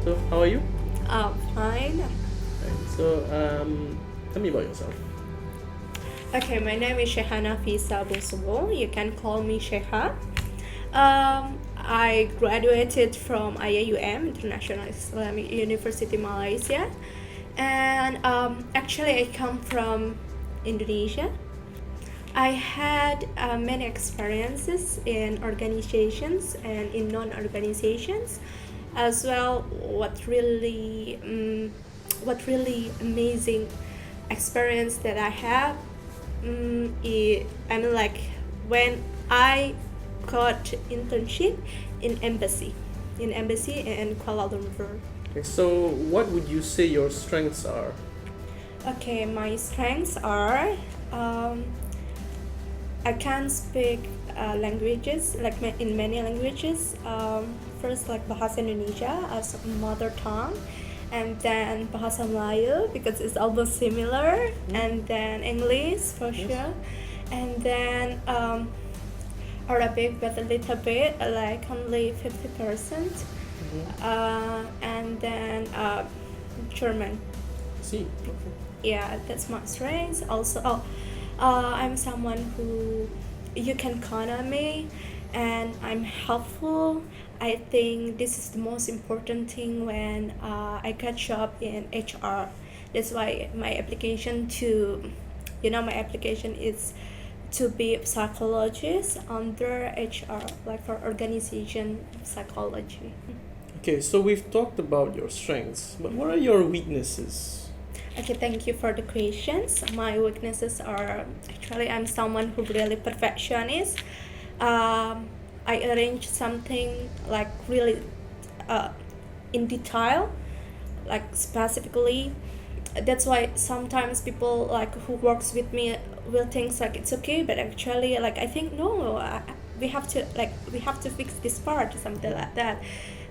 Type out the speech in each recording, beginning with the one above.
So, how are you? Fine. Right. So, tell me about yourself. Okay, my name is Shehana Fisa Busubo. You can call me Sheha. I graduated from IAUM, International Islamic University, Malaysia. And actually, I come from Indonesia. I had many experiences in organizations and in non-organizations, as well. What really amazing experience that I have. Like when I got internship in embassy in Kuala Lumpur. Okay, so, what would you say your strengths are? Okay, my strengths are um, I can speak languages in many languages. First, like Bahasa Indonesia as mother tongue, and then Bahasa Melayu because it's almost similar, and then English for Yes. sure, and then Arabic but a little bit, like only 50%, and then German. See. Okay. Yeah, that's my strength. Also, I'm someone who you can count on me, and I'm helpful. I think this is the most important thing when I got job in HR. That's why my application is to be a psychologist under HR, like for organization psychology. Okay, so we've talked about your strengths, but what are your weaknesses? Okay, thank you for the questions. My weaknesses are actually I'm someone who really perfectionist. I arrange something like really uh, in detail, like specifically. That's why sometimes people like who works with me will think like it's okay, but actually like I think no, we have to fix this part, something like that.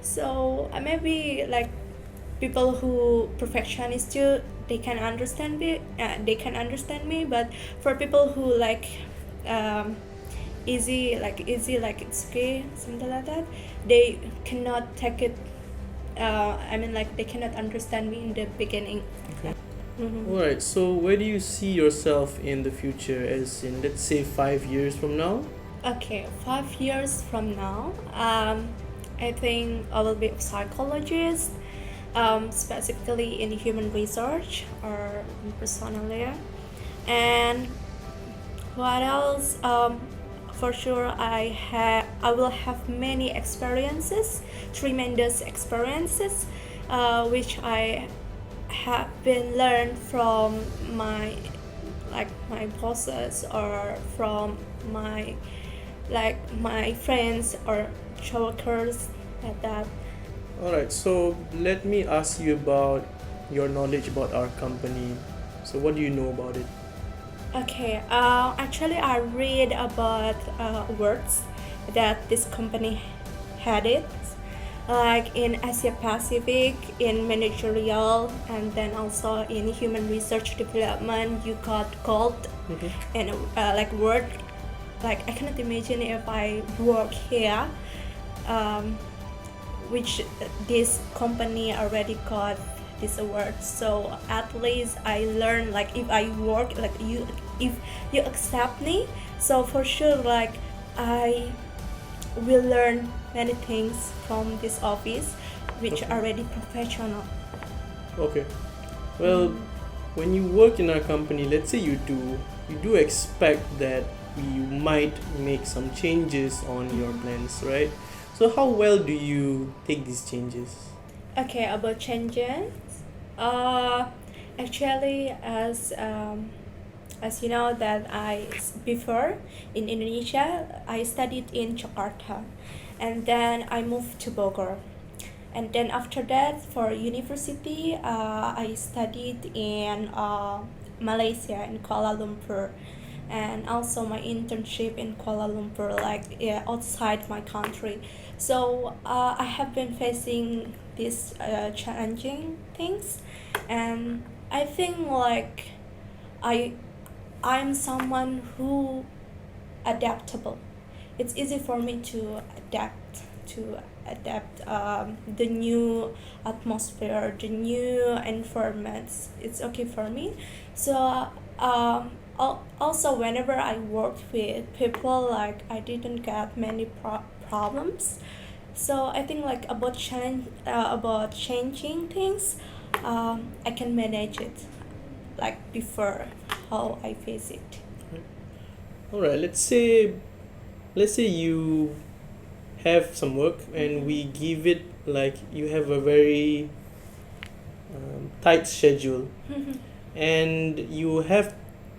So maybe like people who perfectionist too, they can understand me, but for people who like um, easy like it's okay, something like that, they cannot take it. Like they cannot understand me in the beginning. Okay. Mm-hmm. Alright, so where do you see yourself in the future, as in, let's say, 5 years from now? Okay, 5 years from now, I think I will be a psychologist, specifically in human research or personally. And what else? For sure, I will have many experiences, tremendous experiences, which I have been learned from my bosses or from my my friends or coworkers like that. Alright, so let me ask you about your knowledge about our company. So, what do you know about it? Okay, actually, I read about words that this company had it, like in Asia Pacific, in managerial, and then also in human research development. You got gold, and like work. Like I cannot imagine if I work here, um, which this company already got this award. So at least I learn like if I work like you, if you accept me, so for sure like I will learn many things from this office, which Okay. are already professional. Okay. Well, when you work in our company, let's say you do expect that you might make some changes on your plans, right? So, how well do you take these changes? Okay, about changes. Uh, Actually, as you know that before in Indonesia, I studied in Jakarta, and then I moved to Bogor, and then after that for university, I studied in Malaysia in Kuala Lumpur, and also my internship in Kuala Lumpur, like yeah, outside my country. So I have been facing these challenging things, and I think like I I'm someone who adaptable. It's easy for me to adapt to adapt the new atmosphere, the new environments. It's okay for me. So also whenever I work with people, like I didn't get many problems. So I think like about challenge about changing things, I can manage it like before how I face it. All right. Let's say you have some work and we give it like you have a very tight schedule and you have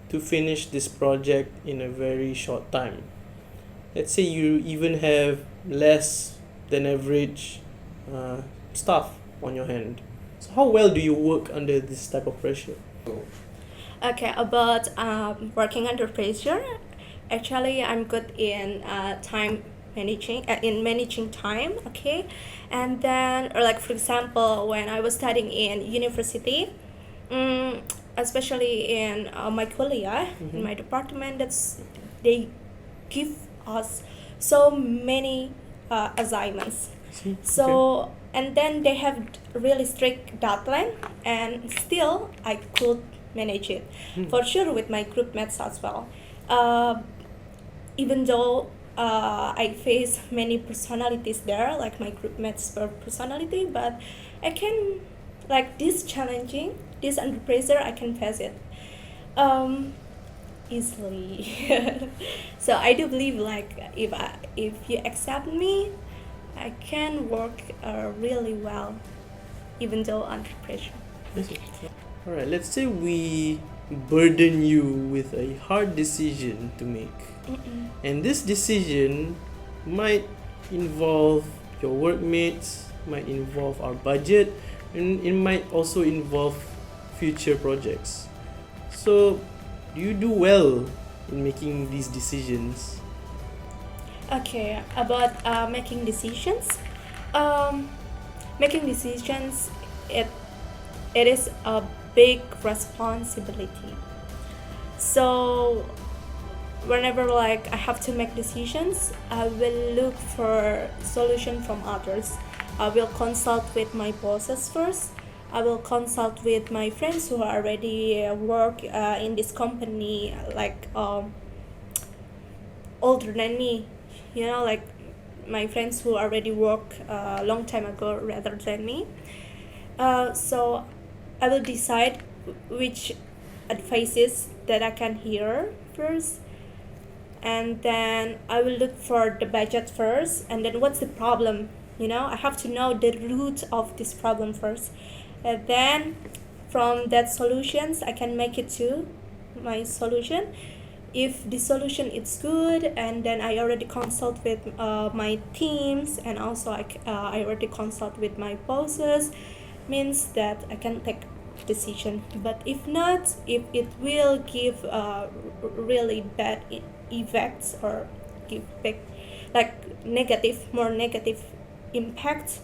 to finish this project in a very short time. Let's say you even have less than average stuff on your hand. So how well do you work under this type of pressure? Okay, about working under pressure, actually I'm good in time managing in managing time. Okay, and then or like for example when I was studying in university, especially in my kuliah in my department, they give us so many assignments. See? So and then they have really strict deadline, and still I could manage it for sure with my group mates as well. Even though I face many personalities there, like my group mates per personality, but I can like this challenging, this under pressure, I can face it easily. So I do believe like if you accept me, I can work really well, even though under pressure. I see. All right. Let's say we burden you with a hard decision to make, and this decision might involve your workmates, might involve our budget, and it might also involve future projects. So, do you do well in making these decisions? Okay, about making decisions. Making decisions, it is a big responsibility. So whenever like I have to make decisions, I will look for solution from others. I will consult with my bosses first. I will consult with my friends who already work in this company, like older than me. You know, like my friends who already work a long time ago rather than me. So I will decide which advices that I can hear first, and then I will look for the budget first, and then what's the problem. I have to know the root of this problem first, and then from that solutions I can make it to my solution. If the solution is good, and then I already consult with my teams, and also I already consult with my bosses, means that I can take decision. But if not, if it will give really bad effects or give big like more negative impact,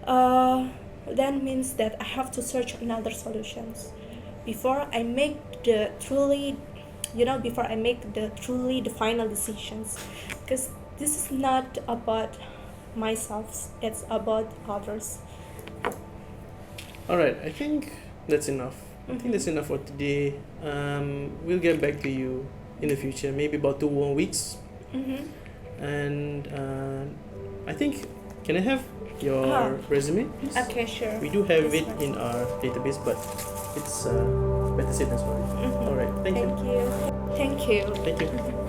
then means that I have to search another solutions before I make the truly the final decisions, because this is not about myself, it's about others. All right. I think that's enough. I think that's enough for today. We'll get back to you in the future, maybe about 2 more weeks. And I think, can I have your resume, please? Okay, sure. We do have That's it fine. in our database, but it's better safe than sorry. All right. Thank you. Thank you. Thank you.